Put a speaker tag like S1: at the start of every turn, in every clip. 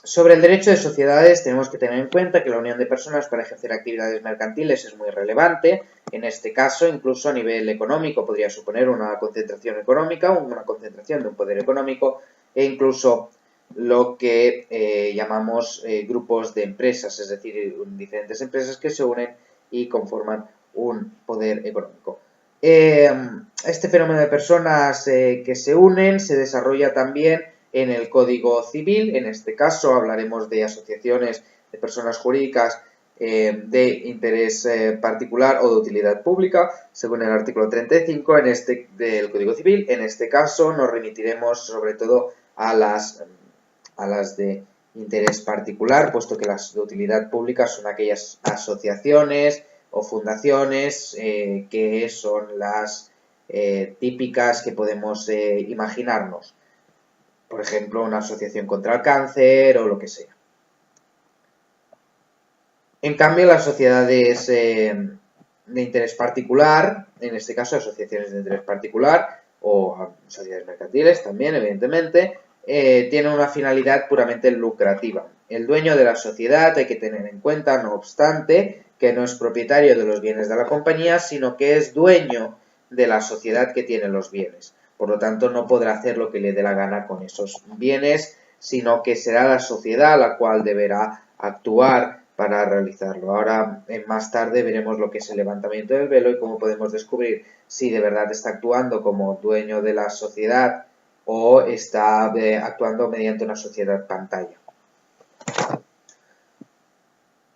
S1: Sobre el derecho de sociedades tenemos que tener en cuenta que la unión de personas para ejercer actividades mercantiles es muy relevante. En este caso, incluso a nivel económico, podría suponer una concentración económica, una concentración de un poder económico e incluso lo que llamamos grupos de empresas, es decir, diferentes empresas que se unen y conforman un poder económico. Este fenómeno de personas que se unen se desarrolla también en el Código Civil. En este caso hablaremos de asociaciones de personas jurídicas de interés particular o de utilidad pública, según el artículo 35 del Código Civil. En este caso nos remitiremos sobre todo a las de interés particular, puesto que las de utilidad pública son aquellas asociaciones o fundaciones que son las típicas que podemos imaginarnos. Por ejemplo, una asociación contra el cáncer o lo que sea. En cambio, las sociedades de interés particular, en este caso asociaciones de interés particular o sociedades mercantiles también, evidentemente, tienen una finalidad puramente lucrativa. El dueño de la sociedad hay que tener en cuenta, no obstante, que no es propietario de los bienes de la compañía, sino que es dueño de la sociedad que tiene los bienes. Por lo tanto, no podrá hacer lo que le dé la gana con esos bienes, sino que será la sociedad la cual deberá actuar para realizarlo. Ahora, más tarde, veremos lo que es el levantamiento del velo y cómo podemos descubrir si de verdad está actuando como dueño de la sociedad o está actuando mediante una sociedad pantalla.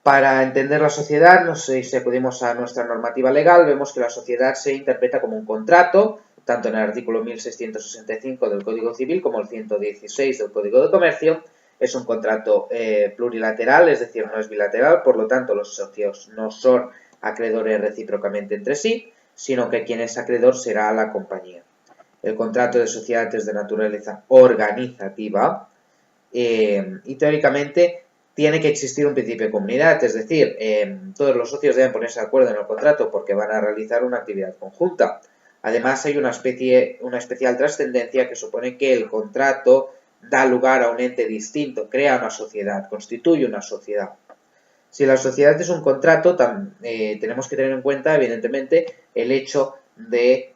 S1: Para entender la sociedad, si acudimos a nuestra normativa legal, vemos que la sociedad se interpreta como un contrato, tanto en el artículo 1665 del Código Civil como el 116 del Código de Comercio. Es un contrato plurilateral, es decir, no es bilateral, por lo tanto los socios no son acreedores recíprocamente entre sí, sino que quien es acreedor será la compañía. El contrato de sociedad es de naturaleza organizativa y teóricamente tiene que existir un principio de comunidad, es decir, todos los socios deben ponerse de acuerdo en el contrato porque van a realizar una actividad conjunta. Además, hay una especial trascendencia que supone que el contrato da lugar a un ente distinto, crea una sociedad, constituye una sociedad. Si la sociedad es un contrato, tenemos que tener en cuenta, evidentemente, el hecho de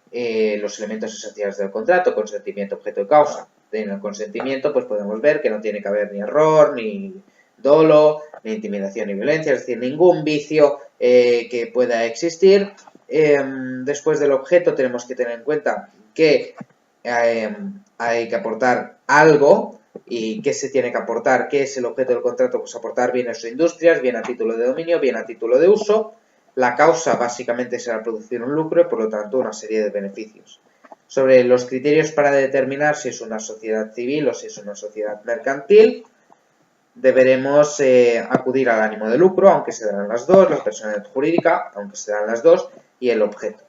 S1: los elementos esenciales del contrato, consentimiento, objeto y causa. En el consentimiento, pues podemos ver que no tiene que haber ni error, ni dolo, ni intimidación ni violencia, es decir, ningún vicio que pueda existir. Después del objeto tenemos que tener en cuenta que hay que aportar algo. ¿Y qué se tiene que aportar? ¿Qué es el objeto del contrato? Pues aportar bienes o industrias, bien a título de dominio, bien a título de uso. La causa básicamente será producir un lucro y por lo tanto una serie de beneficios. Sobre los criterios para determinar si es una sociedad civil o si es una sociedad mercantil, deberemos acudir al ánimo de lucro, aunque se darán las dos, la personalidad jurídica, aunque se darán las dos, y el objeto.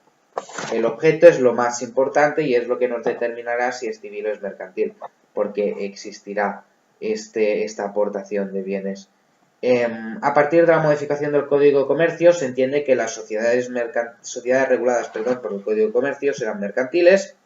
S1: El objeto es lo más importante y es lo que nos determinará si es civil o es mercantil, porque existirá esta aportación de bienes. A partir de la modificación del Código de Comercio se entiende que las sociedades reguladas por el Código de Comercio serán mercantiles.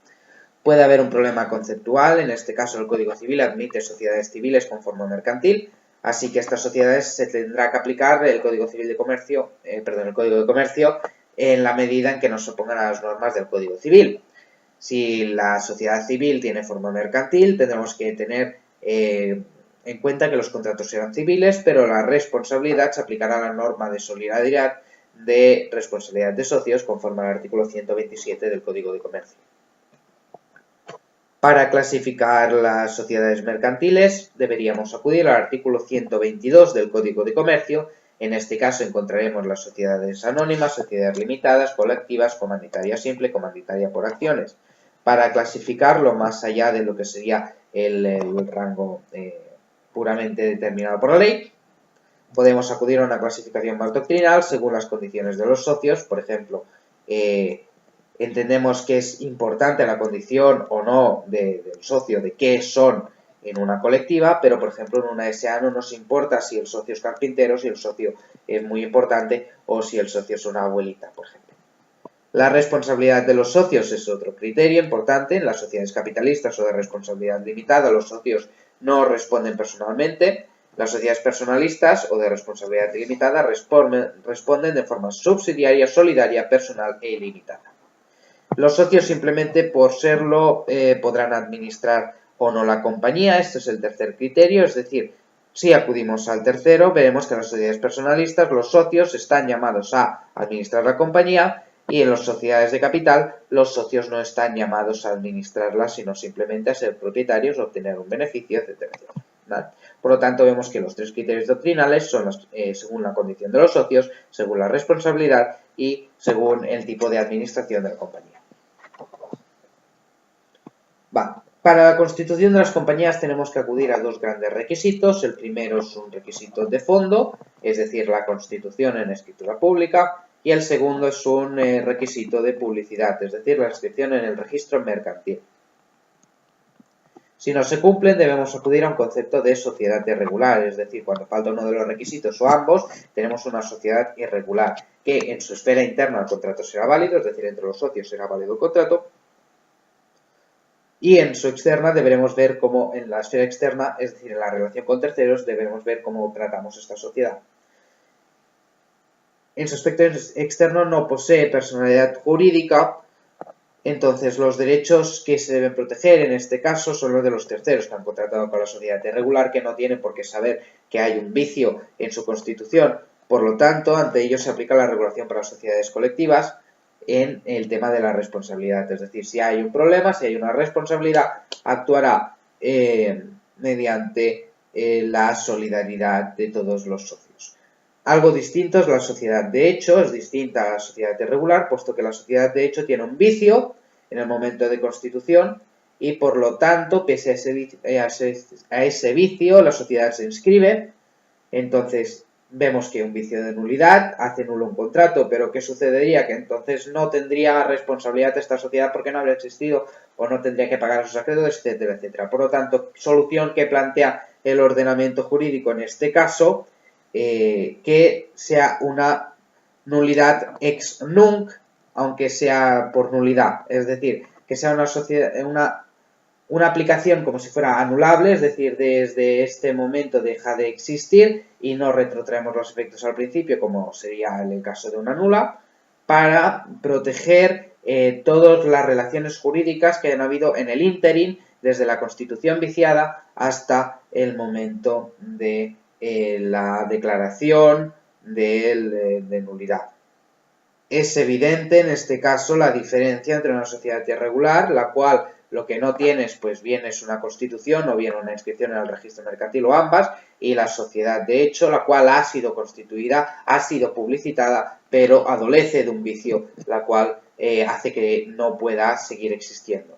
S1: Puede haber un problema conceptual, en este caso el Código Civil admite sociedades civiles con forma mercantil, así que a estas sociedades se tendrá que aplicar el Código Civil de Comercio, el Código de Comercio en la medida en que no se opongan a las normas del Código Civil. Si la sociedad civil tiene forma mercantil, tendremos que tener en cuenta que los contratos serán civiles, pero la responsabilidad se aplicará a la norma de solidaridad de responsabilidad de socios conforme al artículo 127 del Código de Comercio. Para clasificar las sociedades mercantiles deberíamos acudir al artículo 122 del Código de Comercio. En este caso encontraremos las sociedades anónimas, sociedades limitadas, colectivas, comanditaria simple, comanditaria por acciones. Para clasificarlo más allá de lo que sería el rango puramente determinado por la ley, podemos acudir a una clasificación más doctrinal según las condiciones de los socios. Por ejemplo, entendemos que es importante la condición o no del socio de qué son en una colectiva, pero por ejemplo en una SA no nos importa si el socio es carpintero, si el socio es muy importante o si el socio es una abuelita, por ejemplo. La responsabilidad de los socios es otro criterio importante. En las sociedades capitalistas o de responsabilidad limitada los socios no responden personalmente. Las sociedades personalistas o de responsabilidad limitada responden de forma subsidiaria, solidaria, personal e ilimitada. Los socios simplemente por serlo podrán administrar o no la compañía. Este es el tercer criterio, es decir, si acudimos al tercero, veremos que en las sociedades personalistas los socios están llamados a administrar la compañía y en las sociedades de capital los socios no están llamados a administrarla, sino simplemente a ser propietarios, obtener un beneficio, etcétera, etcétera. ¿Vale? Por lo tanto, vemos que los tres criterios doctrinales son según la condición de los socios, según la responsabilidad y según el tipo de administración de la compañía. Vale. Para la constitución de las compañías tenemos que acudir a dos grandes requisitos. El primero es un requisito de fondo, es decir, la constitución en escritura pública, y el segundo es un requisito de publicidad, es decir, la inscripción en el registro mercantil. Si no se cumplen, debemos acudir a un concepto de sociedad irregular, es decir, cuando falta uno de los requisitos o ambos, tenemos una sociedad irregular, que en su esfera interna el contrato será válido, es decir, entre los socios será válido el contrato, y en su externa deberemos ver cómo, en la esfera externa, es decir, en la relación con terceros, debemos ver cómo tratamos esta sociedad. En su aspecto externo no posee personalidad jurídica, entonces los derechos que se deben proteger en este caso son los de los terceros que han contratado con la sociedad irregular, que no tienen por qué saber que hay un vicio en su constitución. Por lo tanto, ante ellos se aplica la regulación para las sociedades colectivas en el tema de la responsabilidad. Es decir, si hay un problema, si hay una responsabilidad, actuará mediante la solidaridad de todos los socios. Algo distinto es la sociedad de hecho, es distinta a la sociedad irregular, puesto que la sociedad de hecho tiene un vicio en el momento de constitución y por lo tanto, pese a ese vicio, la sociedad se inscribe. Entonces, vemos que un vicio de nulidad hace nulo un contrato, pero ¿qué sucedería? Que entonces no tendría responsabilidad esta sociedad porque no habría existido o no tendría que pagar a sus acreedores, etcétera, etcétera. Por lo tanto, solución que plantea el ordenamiento jurídico en este caso, que sea una nulidad ex nunc, aunque sea por nulidad, es decir, que sea una sociedad, una aplicación como si fuera anulable, es decir, desde este momento deja de existir y no retrotraemos los efectos al principio, como sería en el caso de una nula, para proteger todas las relaciones jurídicas que han habido en el ínterin, desde la constitución viciada hasta el momento de la declaración de nulidad. Es evidente en este caso la diferencia entre una sociedad irregular, la cual lo que no tienes, pues bien es una constitución o bien una inscripción en el registro mercantil o ambas, y la sociedad de hecho, la cual ha sido constituida, ha sido publicitada, pero adolece de un vicio, la cual hace que no pueda seguir existiendo.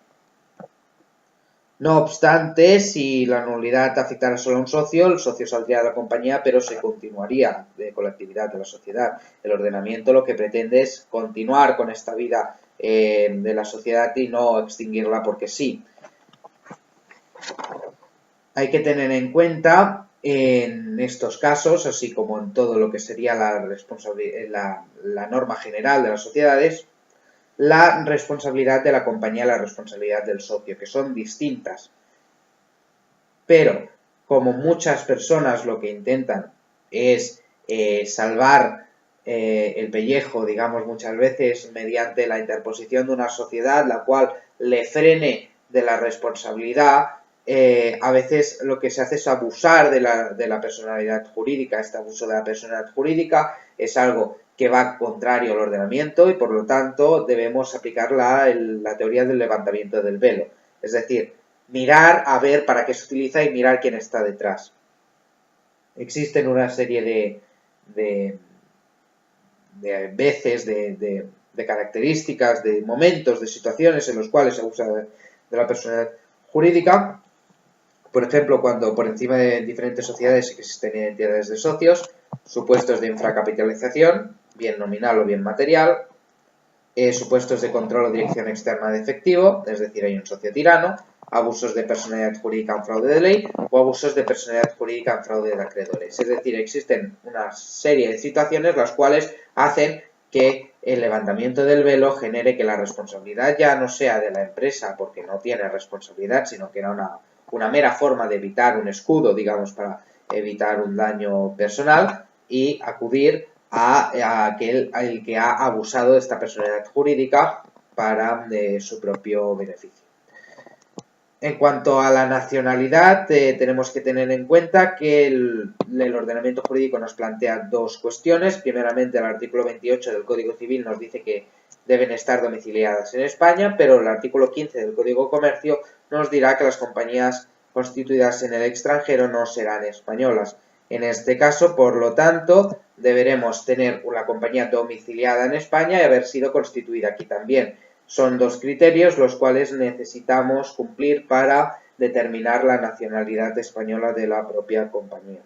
S1: No obstante, si la nulidad afectara solo a un socio, el socio saldría de la compañía, pero se continuaría de colectividad de la sociedad. El ordenamiento lo que pretende es continuar con esta vida de la sociedad y no extinguirla porque sí. Hay que tener en cuenta en estos casos, así como en todo lo que sería la norma general de las sociedades, la responsabilidad de la compañía y la responsabilidad del socio, que son distintas. Pero, como muchas personas lo que intentan es salvar el pellejo, digamos, muchas veces mediante la interposición de una sociedad, la cual le frene de la responsabilidad, a veces lo que se hace es abusar de la personalidad jurídica. Este abuso de la personalidad jurídica es algo que va contrario al ordenamiento y por lo tanto debemos aplicar la teoría del levantamiento del velo. Es decir, mirar a ver para qué se utiliza y mirar quién está detrás. Existen una serie de veces, de características, de momentos, de situaciones en los cuales se abusa de la personalidad jurídica. Por ejemplo, cuando por encima de diferentes sociedades existen identidades de socios, supuestos de infracapitalización, bien nominal o bien material, supuestos de control o dirección externa de efectivo, es decir, hay un socio tirano, abusos de personalidad jurídica en fraude de ley o abusos de personalidad jurídica en fraude de acreedores. Es decir, existen una serie de situaciones las cuales hacen que el levantamiento del velo genere que la responsabilidad ya no sea de la empresa porque no tiene responsabilidad, sino que era una mera forma de evitar un escudo, digamos, para evitar un daño personal y acudir a aquel al que ha abusado de esta personalidad jurídica para su propio beneficio. En cuanto a la nacionalidad, tenemos que tener en cuenta que el ordenamiento jurídico nos plantea dos cuestiones. Primeramente, el artículo 28 del Código Civil nos dice que deben estar domiciliadas en España, pero el artículo 15 del Código de Comercio nos dirá que las compañías constituidas en el extranjero no serán españolas. En este caso, por lo tanto, deberemos tener una compañía domiciliada en España y haber sido constituida aquí también. Son dos criterios los cuales necesitamos cumplir para determinar la nacionalidad española de la propia compañía.